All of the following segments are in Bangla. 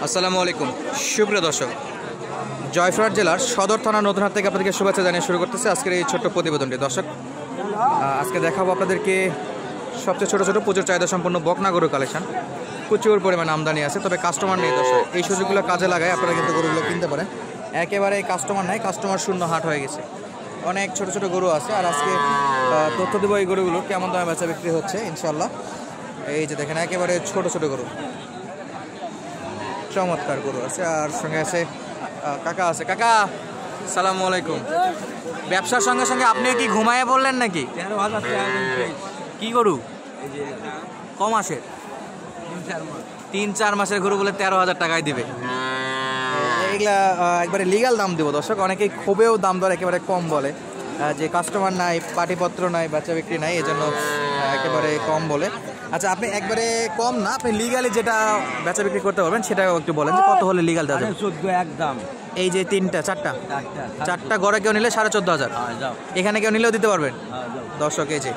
আসসালামু আলাইকুম সুপ্রিয় দর্শক, জয়পুরহাট জেলার সদর থানা নতুনহাট থেকে আপনাদেরকে শুভেচ্ছা জানিয়ে শুরু করতেছে আজকের এই ছোট্ট প্রতিবেদনটি। দর্শক, আজকে দেখাবো আপনাদেরকে সবচেয়ে ছোটো ছোটো পুজোর চাহিদা সম্পন্ন বকনা গরু কালেকশন। প্রচুর পরিমাণে আমদানি আছে, তবে কাস্টমার নেই। দর্শক, এই সুযোগগুলো কাজে লাগায় আপনারা কিন্তু গরুগুলো কিনতে পারেন। একেবারে কাস্টমার নাই, কাস্টমার শূন্য হাট হয়ে গেছে। অনেক ছোট ছোট গরু আছে, আর আজকে তথ্য দেবো এই গরুগুলো কেমন দামে বেচা বিক্রি হচ্ছে ইনশাল্লাহ। এই যে দেখেন, একেবারে ছোট ছোট গরু, চমৎকার গরু আছে। আর সঙ্গে আছে কাকা আছে। কাকা সালামু আলাইকুম। ব্যবসার সঙ্গে সঙ্গে আপনি কি ঘুমাইয়ে বললেন নাকি? কি গরু? কম আসে 3-4 মাসের গরু বলে 13,000 টাকায় দিবে। এগুলা একবারে লিগাল দাম দিব দর্শক। অনেকেই খুবেও দাম দর একেবারে কম বলে, যে কাস্টমার নাই, পাটিপত্র নাই, বেচা বিক্রি নাই, এই জন্য একেবারে কম বলে। আচ্ছা, আপনি একবারে কম না, আপনি লিগালি যেটা বেচা বিক্রি করতে পারবেন সেটাও একটু বলেন যে কত হলে লিগাল দেওয়া যাবে? 14 একদম। এই যে চারটা গড়ে কেউ নিলে 14,500, এখানে কেউ নিলেও দিতে পারবেন দর্শক। এই যে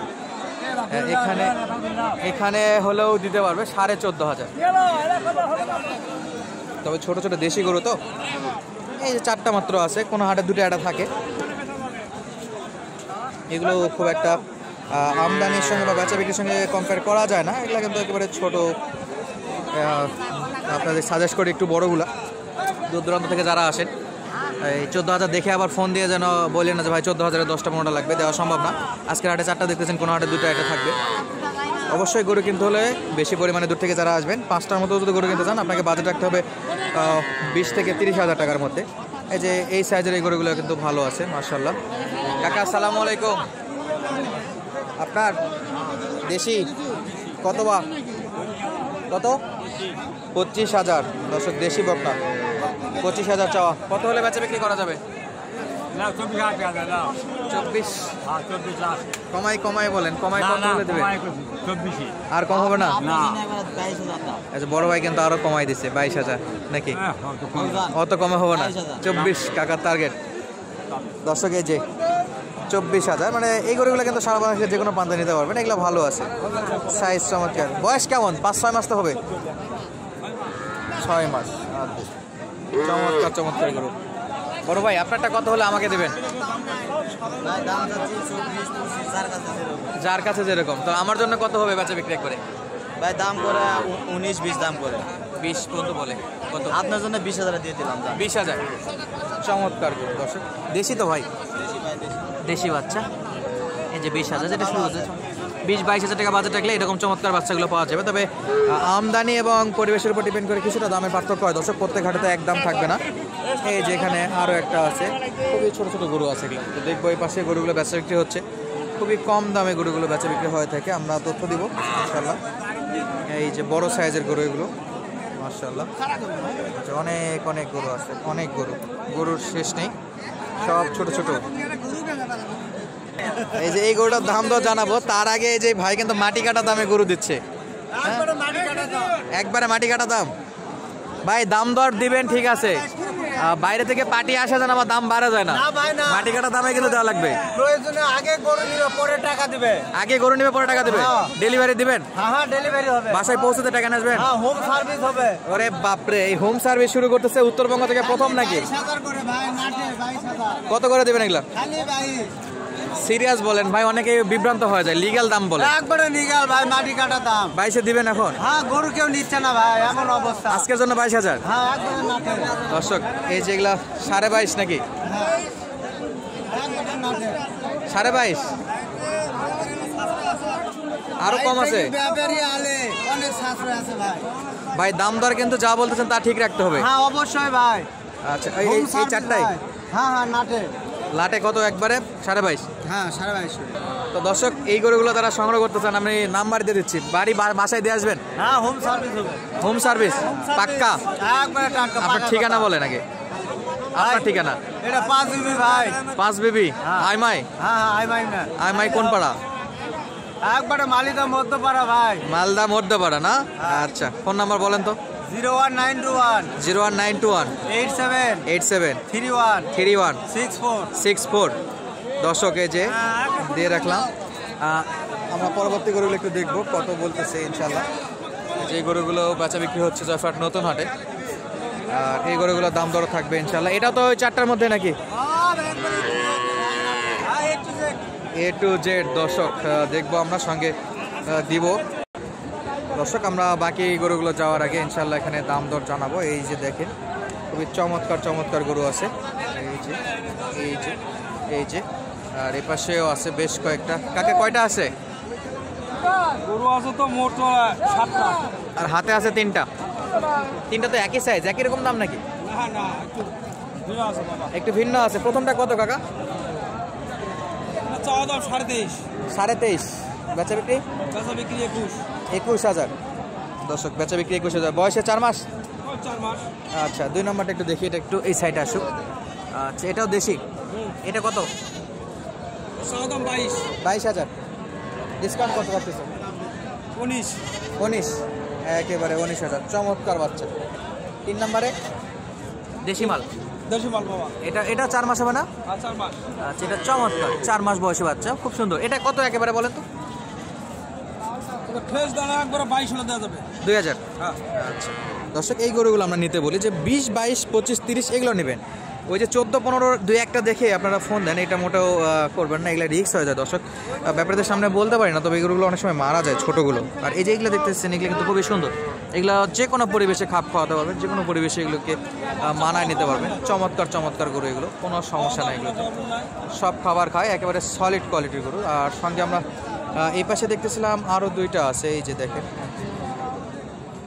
এখানে হলেও দিতে পারবে 14,500। তবে ছোট ছোট দেশি গরু তো, এই যে 4টা মাত্র আছে, কোনো হাটে 2টা একটা থাকে। এগুলো খুব একটা আমদানির সঙ্গে বা বেচা বিক্রির সঙ্গে কম্পেয়ার করা যায় না। এগুলো কিন্তু একেবারে ছোট। আপনাদের সাজেস্ট করি একটু বড়গুলা, দূর দূরান্ত থেকে যারা আসেন। এই 14,000 দেখে আবার ফোন দিয়ে যেন বললেন না যে ভাই 14,000-এ 10টা-15টা লাগবে, দেওয়া সম্ভব না। আজকের হাটে 4টা দেখতেছেন, কোনো হাটে 2টা একটা থাকবে। অবশ্যই গরু কিনতে হলে বেশি পরিমাণে দূর থেকে যারা আসবেন, 5টার মতো যদি গরু কিনতে চান, আপনাকে বাজেট রাখতে হবে 20 থেকে 30,000 টাকার মধ্যে। এই যে এই সাইজের এই গরুগুলো কিন্তু ভালো আছে মাশাআল্লাহ। কাকা আসসালামু আলাইকুম। আপনার দেশি কত বা কত? 25,000 দর্শক, দেশি বকনা 25,000 চাওয়া। কত হলে বেচা বিক্রি করা যাবে? 24। কমাই বলেন, কমাই কত হলে দেবে? আর কম হবে না? আচ্ছা, বড় ভাই কিন্তু আরো কমাই দিচ্ছে 22,000 নাকি? অত কমে হবে না। 24 কাকার টার্গেট দর্শক। এই যে 24,000, মানে এই গরুগুলো কিন্তু সারা বাংলাদেশে যে কোনো প্রান্তে নিতে পারবেন। এগুলো ভালো আছে, সাইজ চমৎকার। বয়স কেমন? 5-6 মাস তো হবে। 6 মাস। চমৎকার চমৎকার গরু। বড় ভাই, আপনারটা কত হলে আমাকে দেবেন? যার কাছে যেরকম। তো আমার জন্য কত হবে বেচা বিক্রি করে? ভাই দাম করে 19-20 দাম করে। 20 পর্যন্ত বলে। কত? আপনার জন্য 20,000 দিয়ে দিলাম। 20,000। চমৎকার গরু দর্শক, দেশি তো ভাই? দেশি বাচ্চা। এই যে 20,000, যেটা শুরু হচ্ছে 20-22,000 টাকা বাজেট রাখলে এরকম চমৎকার বাচ্চাগুলো পাওয়া যাবে। তবে আমদানি এবং পরিবেশের উপর ডিপেন্ড করে কিছুটা দামের পার্থক্য হয় দর্শক। প্রত্যেক হাটে তো এক দাম থাকবে না। এই যে এখানে আরও একটা আছে, খুবই ছোটো ছোটো গরু আছে এগুলো। তো দেখবো এই পাশে গরুগুলো বেচা বিক্রি হচ্ছে, খুবই কম দামে গরুগুলো বেচা বিক্রি হয়ে থাকে। আমরা তথ্য দিব ইনশাল্লাহ। এই যে বড় সাইজের গরু এগুলো মাশাআল্লাহ। অনেক অনেক গরু আছে, অনেক গরুর শেষ নেই, সব ছোট ছোট। এই যে এই গরুটার দাম দর জানাবো, তার আগে এই যে ভাই কিন্তু মাটি কাটা দামে গরু দিচ্ছে। একবারে মাটি কাটা দাম। ভাই দাম দর দিবেন ঠিক আছে, বাইরে থেকে পাটি আসা যেন আমার দাম বাড়া যায় না। মাটি কাটা দামে কিন্তু দেওয়া লাগবে। আগে গরু নিবে পরে টাকা দিবে। আগে গরু নিবে পরে টাকা দিবে। ডেলিভারি দিবেন? হ্যাঁ, ডেলিভারি হবে। বাসায় পৌঁছতে টাকা আসবেন? হ্যাঁ, হোম সার্ভিস হবে। ওরে বাপরে, এই হোম সার্ভিস শুরু করতেছে উত্তরবঙ্গ থেকে প্রথম নাকি? 22,000 করে ভাই, নাটে 22,000। কত করে দিবেন এগুলা? খালি 22। সিরিয়াস বলেন ভাই, অনেকে বিভ্রান্ত হয়ে যায়, লিগ্যাল দাম বলে। একবারে লিগ্যাল ভাই, মাটি কাটা দাম। 22-এ দিবেন এখন? হ্যাঁ, গরু কেউ নিচ্ছে না ভাই, এমন অবস্থা। আজকের জন্য 22,000। হ্যাঁ, একবারে নাটে দর্শক, এই যেগুলা 22.5 নাকি? হ্যাঁ, একবারে নাটে 22.5। আরো কম আছে? ব্যাপারী আলে অনেক সাশ্রয় আছে ভাই। ভাই দাম দর কিন্তু যা বলতেছেন তা ঠিক রাখতে হবে। হ্যাঁ, অবশ্যই ভাই। আচ্ছা, এই চারটাই? হ্যাঁ হ্যাঁ, নাটে। লাটে কত একবারে? 22.5। হ্যাঁ, 22.5। তো দর্শক, এই গরুগুলো তারা সংগ্রহ করতে চান, আমি নাম্বার দিয়ে দিচ্ছি, বাসায় দিয়ে আসবেন? হ্যাঁ, হোম সার্ভিস হবে। হোম সার্ভিস পাক্কা? একবারে টাটকা। আপনার ঠিকানা বলেন আগে, আপনার ঠিকানা। এটা 5 বিবি ভাই। 5 বিবি আইমাই? হ্যাঁ, আইমাই না। আইমাই কোন পাড়া? একবারে মালিদা মধ্যপাড়া ভাই। মালদা মধ্যপাড়া না? আচ্ছা, ফোন নাম্বার বলেন তো। 01921 01921 87 87 31 31 64 64। দর্শক, এই যে দিয়ে রাখলাম। আমরা পরবর্তী গরুগুলো একটু দেখবো কত বলতেছে ইনশাল্লাহ। যে গরুগুলো বেচা বিক্রি হচ্ছে জয়পুরহাট নতুন হাটে। আর এই গরুগুলোর দাম দর থাকবে ইনশাল্লাহ। এটা তো ওই 4টার মধ্যে নাকি A to Z দর্শক দেখবো আমরা, সঙ্গে দিব দর্শক। আমরা বাকি গরুগুলো যাওয়ার আগে ইনশাল্লাহ এখানে দাম দর জানাবো। এই যে দেখেন খুবই চমৎকার চমৎকার গরু আছে, এই যে এই যে এই যে, আর এ পাশেও আছে বেশ কয়েকটা। কাকে কয়টা আছে? গরু আছে তো মোট 7টা, আর হাতে আছে 3টা। 3টা তো একই সাইজ, একই রকম দাম নাকি? না না একটু ভিন্ন আছে বাবা। একটু ভিন্ন আছে। প্রথমটা কত কাকা? চাওয়া দাম 23.5, 23.5। বেচা বিক্রি বেচা বিক্রি 21,000 দর্শক, বেচা বিক্রি 21,000। বয়সে 4 মাস। 4 মাস। আচ্ছা, 2 নম্বরটা একটু দেখি, এটা একটু এই সাইডে আসুক। আচ্ছা, এটাও দেশি। এটা কত? চাওয়া দাম 22,000। ডিসকাউন্ট কত করতেছে? 19। একেবারে 19,000। চমৎকার বাচ্চা। 3 নম্বরে দেশি মাল। দেশি মাল বাবা। এটা 4 মাস হবে না? 4 মাস। আচ্ছা, এটা চমৎকার 4 মাস বয়সী বাচ্চা, খুব সুন্দর। এটা কত একেবারে বলেন তো? ফ্রেশ দানা একবার 22 দেওয়া যাবে। 2,000। হ্যাঁ। আচ্ছা দর্শক, এই গরুগুলো আমরা নিতে বলি যে 20, 22, 25, 30 এগুলো নেবেন। ওই যে 14, 15 2-1টা দেখে আপনারা ফোন দেন, এটা মোটেও করবেন না, এগুলো রিস্ক হয়ে যায় দর্শক। ব্যাপারীদের সামনে বলতে পারি না, তবে এগুলো অনেক সময় মারা যায় ছোটোগুলো। আর এই যে এগুলো দেখতেছেন, এগুলো কিন্তু খুবই সুন্দর। এগুলো যে কোনো পরিবেশে খাপ খাওয়াতে পারবেন, যে কোনো পরিবেশে এগুলোকে মানায় নিতে পারবেন। চমৎকার চমৎকার গরু এগুলো, কোনো সমস্যা নাই এগুলোতে। সব খাবার খায়, একেবারে সলিড কোয়ালিটির গরু। আর সঙ্গে আমরা এই পাশে দেখতেছিলাম আরও 2টা আছে, এই যে দেখেন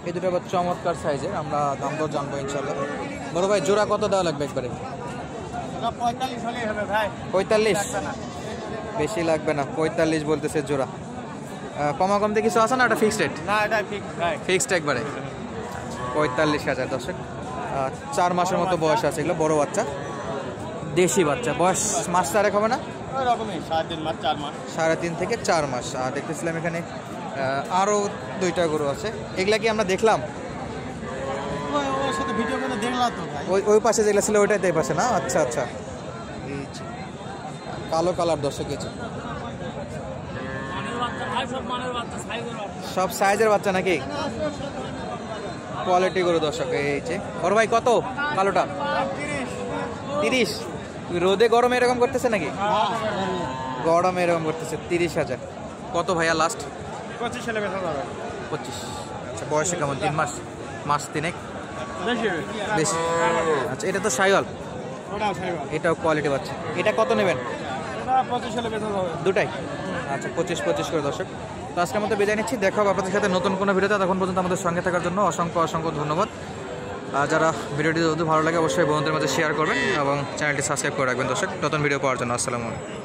এই 2টা আবার চমৎকার সাইজের। আমরা দাম দর জানবো ইনশাল্লাহ। বড় ভাই, জোড়া কত দেওয়া লাগবে একবারে? 45 হলেই হবে ভাই। 45? বেশি লাগবে না, 45 বলতেছে জোড়া। কমা কমতে কিছু আছে না? এটা ফিক্সড রেট? না এটা ঠিক ভাই। ফিক্সড একবারে 45,000 দর্শক। 4 মাসের মতো বয়স আছে এগুলো, বড় বাচ্চা, দেশি বাচ্চা। বয়স মাস 4 হবে না? ওই রকমই 3.5 মাস 4 মাস। 3.5 থেকে 4 মাস। আর দেখতেছিলাম এখানে আরও 2টা গরু আছে, এগুলা কি আমরা দেখলাম? ওর সাথে ভিডিও করে দেখলাম তো ভাই। ওই পাশে যেগুলো ছিল ওইটাতে এই পাশে না? আচ্ছা আচ্ছা, এই যে কালো কালার দর্শক, এই যে সব সাইজের বাচ্চা নাকি? কোয়ালিটি গরু দর্শক। এই যে ওর ভাই কত কালোটা? 30। রোদে গরমে এরকম করতেছে নাকি? গরমে এরকম করতেছে। 30,000। কত ভাইয়া লাস্ট? 25 হলে বেচা যাবে। 25। আচ্ছা, বয়সে কেমন? 3 মাস? মাস 3 বেশি বেশি। আচ্ছা, এটা তো সাইওয়াল, ওটা সাইবা। এটাও কোয়ালিটি বাচ্চা। এটা কত নেবেন? এটা 25 হলে বেচা যাবে। দুটাই? আচ্ছা, 25 করে দর্শক। তো আজকের মতো বিদায় নিচ্ছি, দেখা হবে আপনাদের সাথে নতুন কোনো ভিডিওতে। তখন পর্যন্ত আমাদের সঙ্গে থাকার জন্য অসংখ্য অসংখ্য ধন্যবাদ। যারা ভিডিওটি যদি ভালো লাগে অবশ্যই বন্ধুদের মাঝে শেয়ার করবেন এবং চ্যানেলটি সাবস্ক্রাইব করে রাখবেন দর্শক, নতুন ভিডিও পাওয়ার জন্য। আসসালামু আলাইকুম।